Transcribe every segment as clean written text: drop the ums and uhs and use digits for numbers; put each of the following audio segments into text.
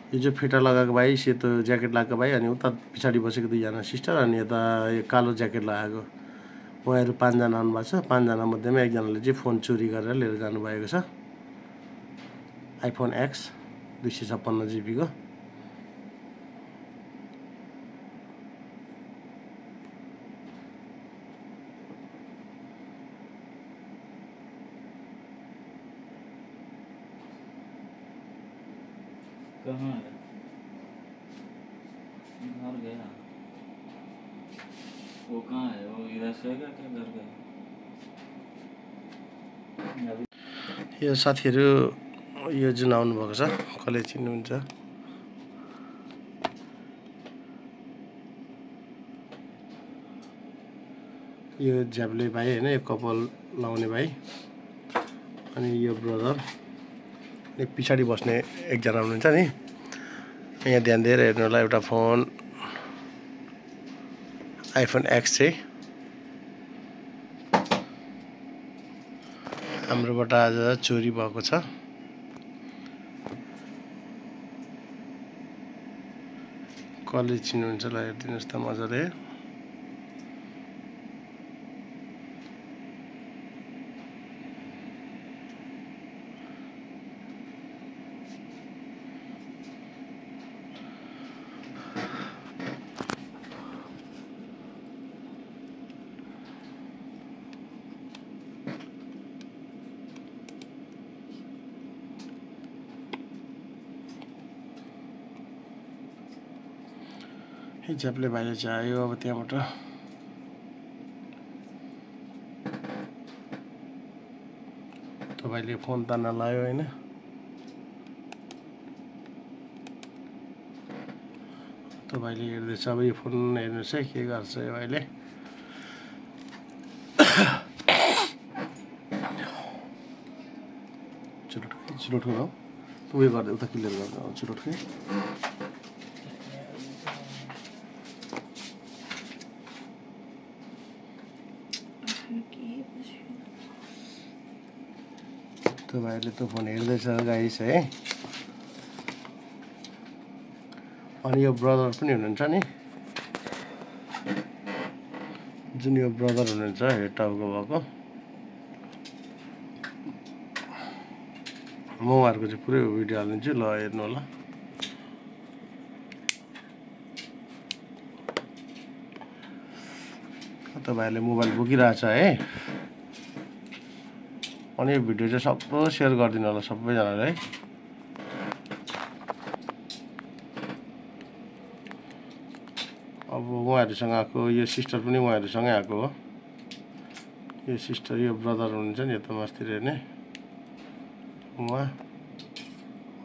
यो जो फिटर लगाएको भाइ, सेतो ज्याकेट लगाएको भाइ, अनि उता पछाडि बसेको दुईजना सिस्टर, अनि यता यो कालो ज्याकेट लगाएको उहाँहरू 5 जना आउनुभएको छ। 5 जना मध्येमा एकजनाले चाहिँ फोन चोरी गरेर लिएर जानुभएको छ, आइफोन X 256 GB को। कहाँ है? घर गया। वो कहाँ है? वो इधर से गया क्या घर गया? यो साथीहरू यो जुन आउनुभएको छ, कसले चिन्नुहुन्छ? यो झ्याब्ले भाइ होइन, यो कपाल लाउने भाइ, अनि यो ब्रदर, अनि पछाडि बस्ने एकजना हुनुहुन्छ नि। यहाँ ध्यान दिएर हेर्नु होला, एउटा फोन आइफोन X चाहिँ हाम्रोबाट आज चोरी भएको छ। कसले चिन्नुहुन्छ ल हेरिदिनुहोस् त मजाले। हिजोले भाइले चाहिँ आयो अब त्यहाँबाट। तपाईँले फोन तान्न लायो होइन, तपाईँले हेर्दैछ। अब यो फोन हेर्नुहोस् है, के गर्छ यो भाइले। चुरोट हो उयो गर्दै उता क्लियर गर्दा चुरोट के तपाईँहरूले त फोन हेर्दैछ गाइस है। अनि यो ब्रदर पनि हुनुहुन्छ नि, जुन यो ब्रदर हुनुहुन्छ हेड टाउको भएको, म उहाँहरूको चाहिँ पुरै भिडियो हालिदिन्छु, ल हेर्नु होला। तपाईँहरूले मोबाइल बोकिरहेछ है, अनि यो भिडियो चाहिँ सबै सेयर गरिदिनु होला सबैजनाले है। अब उहाँहरूसँग आएको यो सिस्टर पनि उहाँहरूसँगै आएको हो। यो सिस्टर, यो ब्रदर हुनुहुन्छ नि यता मास्तिर हेर्ने उहाँ,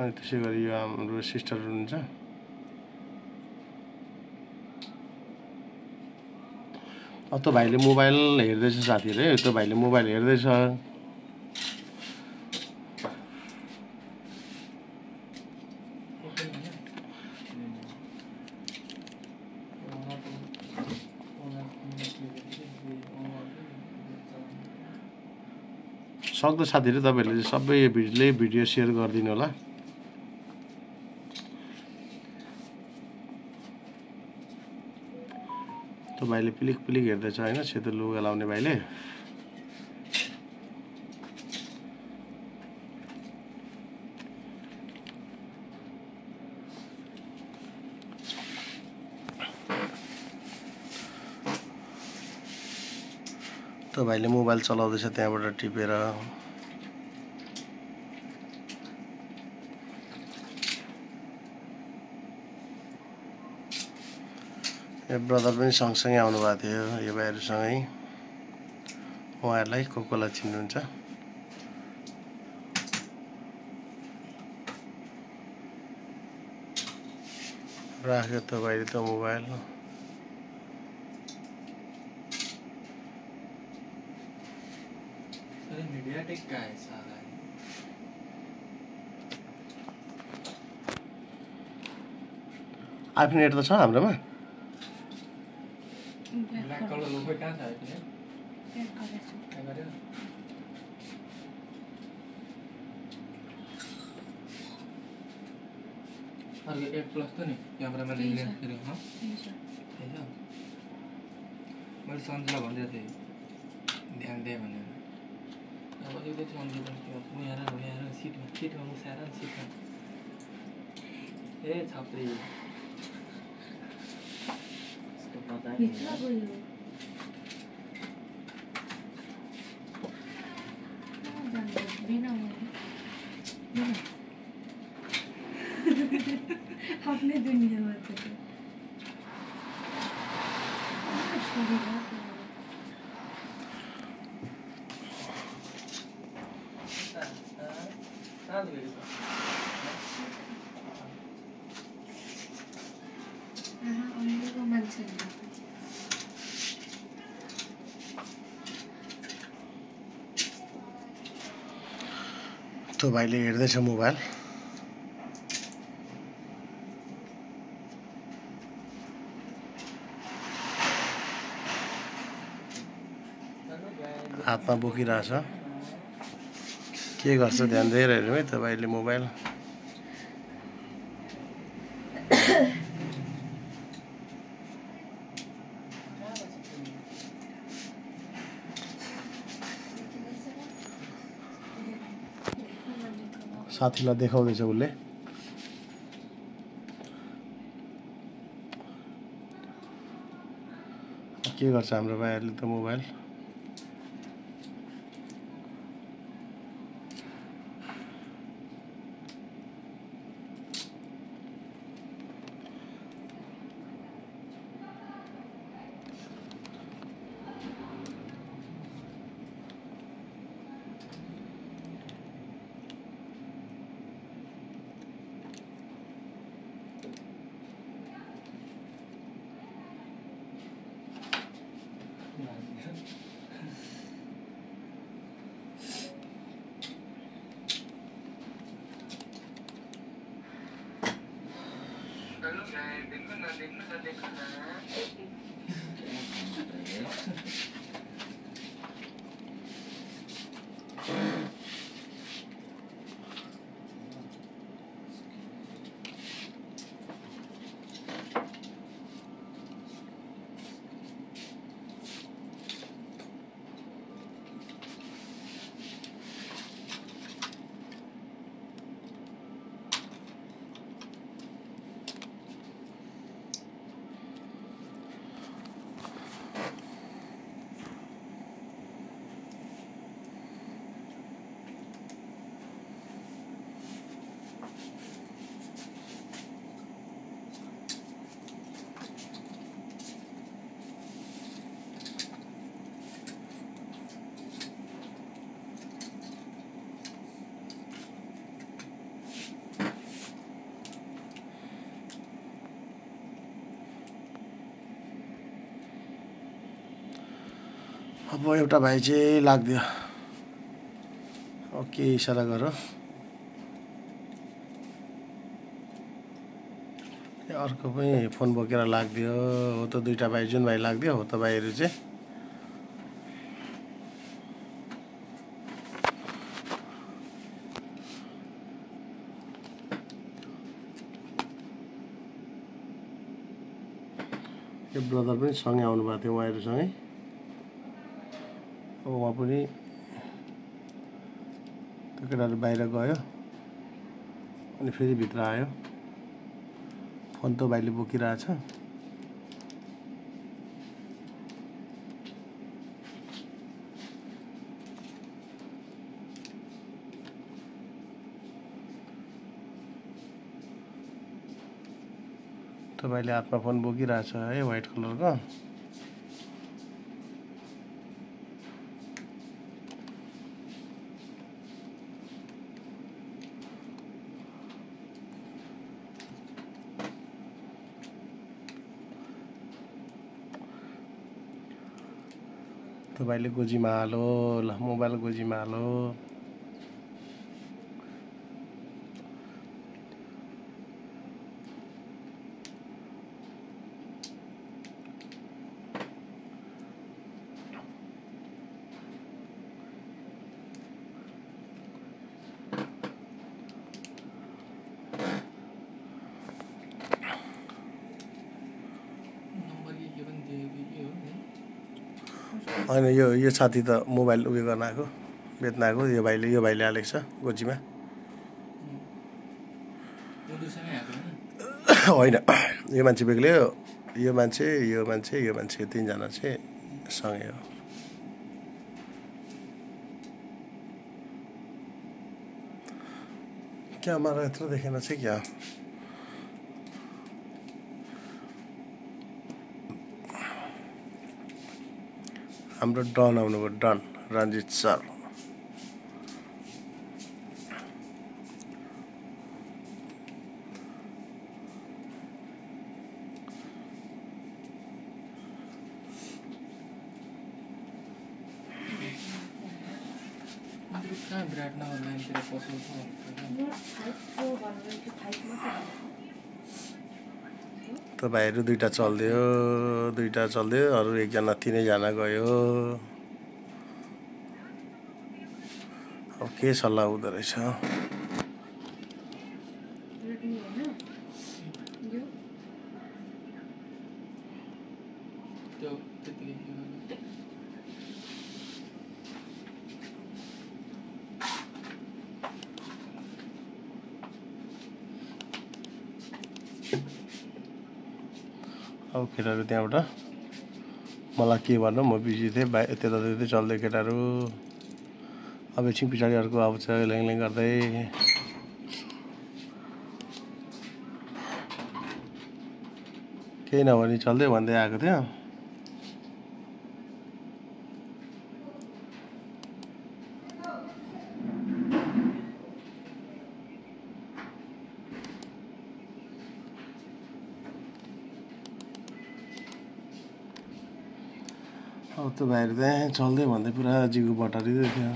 अनि त्यसै गरी यो हाम्रो सिस्टर हुनुहुन्छ। अब त भाइले मोबाइल हेर्दैछ साथीहरू, त्यो भाइले मोबाइल हेर्दैछ। सक्दो साथीहरू तपाईँहरूले सबै यो भिडियो सेयर गरिदिनु होला। भाइले पिलिक पिलिक हेर्दैछ होइन, सेतो लुगा लाउने भाइले। त भाइले मोबाइल चलाउँदैछ त्यहाँबाट टिपेर। यो ब्रदर पनि सँगसँगै आउनुभएको थियो यो भाइहरूसँगै। उहाँहरूलाई कसलाई चिन्नुहुन्छ? राख्यो त भाइले त मोबाइल। मीडियाटेक का है साला। आइफोन 8 त छ हाम्रोमा। ब्ल्याक कलर लोगो कहाँ छ आइफोन? अर्को 1 प्लस त नि क्यामेरामा लेन्स फेरि ह हैन मैले सन्जयलाई भन्दै थिएँ ध्यान दे भनेर अब यो चाहिँ सन्जय पनि त्यो यहाँ सिटमा मुसाएर सिटमा ए छाप्री यस्तो पता नि भित्र गयो अपने दुनिया में तो तो भाइले हेर्दैछ मोबाइल हातमा बोकिरहेछ के गर्छ ध्यान दिएर हेर्नु है तपाईले मोबाइल साथीलाई देखाउँदैछ उसले के गर्छ हाम्रो भाइहरुले त मोबाइल अब एउटा भाइ चाहिँ लाग्दियो ओके इशारा गर अर्को पनि फोन बोकेर लाग्दियो हो त दुईटा भाइ जुन भाइ लाग्दियो हो त भाइहरु चाहिँ यो ब्रदर पनि सँगै आउनु भएको थियो उहाँहरुसँगै अब उहाँ पनि त्यो केटाहरु बाहिर गयो अनि फेरि भित्र आयो फोन त भाइले बोकिरहेछ तपाईले हातमा फोन बोकिरहेछ है व्हाइट कलरको तपाईले गोजीमा हालो ल मोबाइल गोजीमा हालो होइन यो साथी त मोबाइल उयो गर्न आएको बेच्न आएको यो भाइले हालेको छ गोजीमा होइन यो मान्छे बेग्लै हो यो मान्छे तिनजना चाहिँ सँगै हो क्या मलाई यत्रो देखेन चाहिँ क्या हाम्रो डन आउनुभयो डन रञ्जित सर तपाईँहरू दुईटा चल्दियो अरू एकजना तिनैजना गयो अब के सल्लाह हुँदो रहेछ अब केटाहरू त्यहाँबाट मलाई के भन्नु म बिजी थिएँ त्यतात्यतै चल्दै केटाहरू अब एकछिन पछाडि अर्को आउँछ ल्याङ गर्दै केही नभने चल्दै भन्दै आएको थियो अब तपाईँहरू त्यहाँ चल्दै भन्दै पुरा जिउ बटारिँदै थियो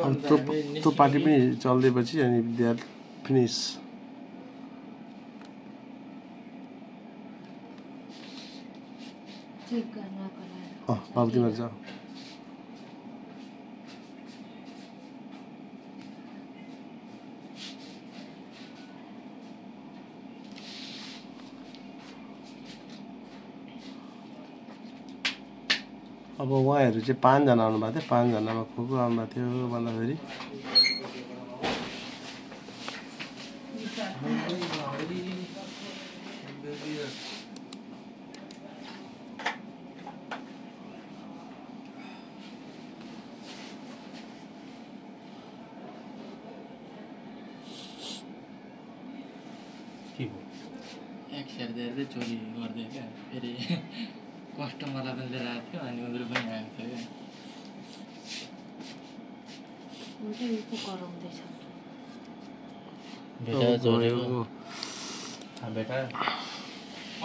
त्यो पार्टी पनि चल्दैपछि अनि दे आर फिनिस बाबुतीमा जाऊ अब उहाँहरू चाहिँ 5 जना आउनुभएको थियो 5 जनामा को आउनुभएको थियो भन्दाखेरि एक सेयर धेरै चोरी गर्दै क्या फेरि कस्टमरलाई पनि लिएर आएको थियो अनि उनीहरू पनि आएको थियो क्या बेटा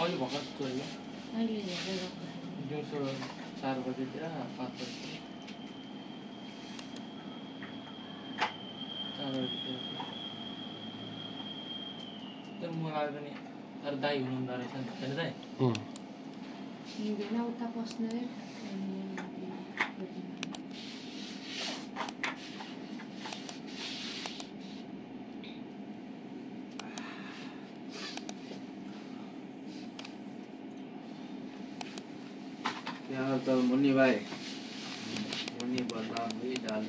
अहिले भर्खर चोरी दिउँसो 4 बजीतिर 5 बजीतिर 4 बजीतिर मलाई पनि तर दाइ हुनुहुँदो रहेछ नि होइन दाइ उता पस्ने यहाँ त मुन्नी भाइ मुन्नी बदनाम है डाल